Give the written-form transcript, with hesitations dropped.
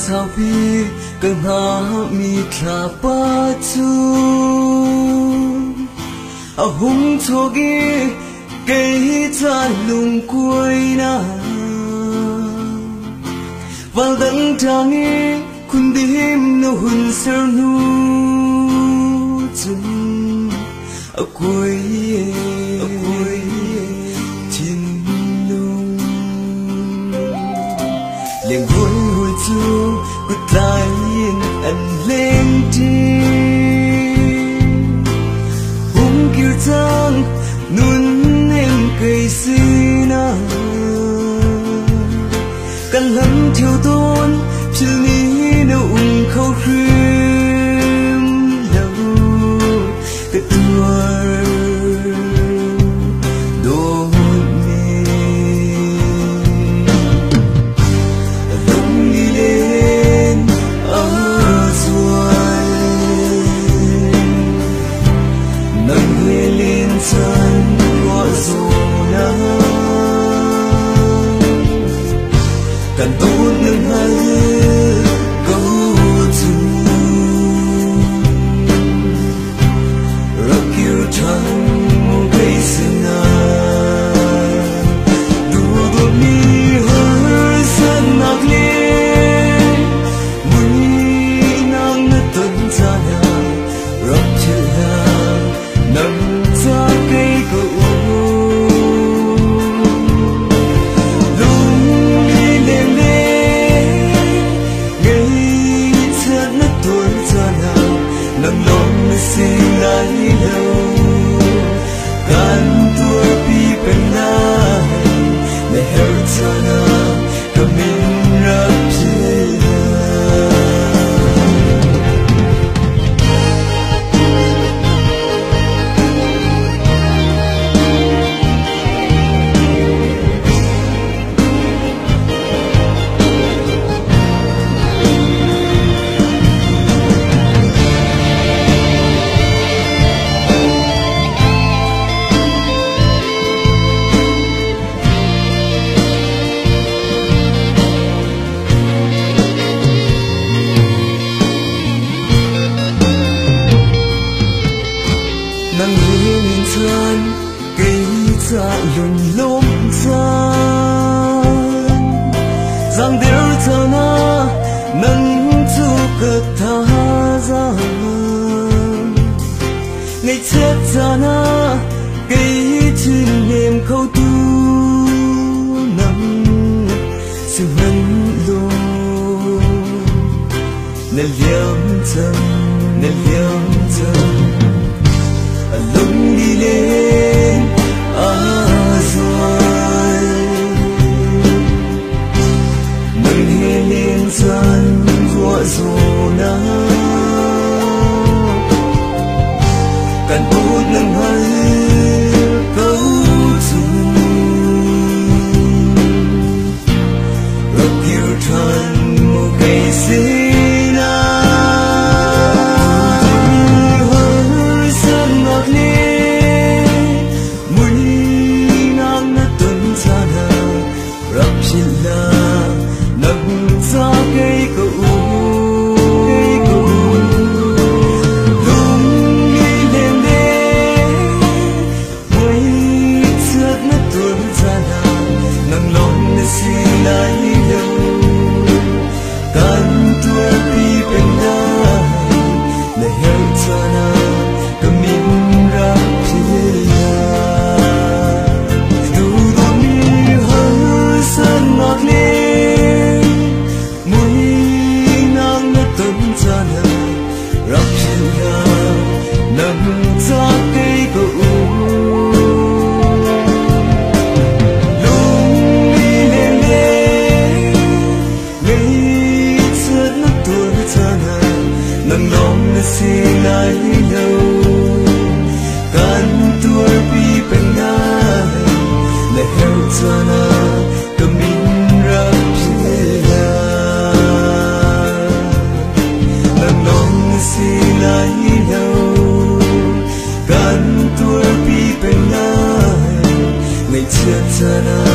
sao bi cần ha mi thả ba chu a hung thogi cây cha lung cuối na val đắng trăng kun dim no hun ser nu chung a cuối chín nung liền vui hồi chu cất lại anh lên đi hung kiêu trang nun em cây na căn lắm thiếu tôn chỉ ní đâu khâu khuyên lâu cái tuổi đôi mình đông đi lên ở xuôi nâng người lên chân gọi dù nắng cần tốt nâng hai nang lên chân cây cha lùn lốm chân giang đeo cha na nâng chu cất tha ra ngày chết cha na cây chim em khâu tu nâng sự hân lô nên liêm chân lung đi lên rồi nâng lên chân của dù na cần tốt nâng hai câu chung rồi kêu thân một cây xí Sana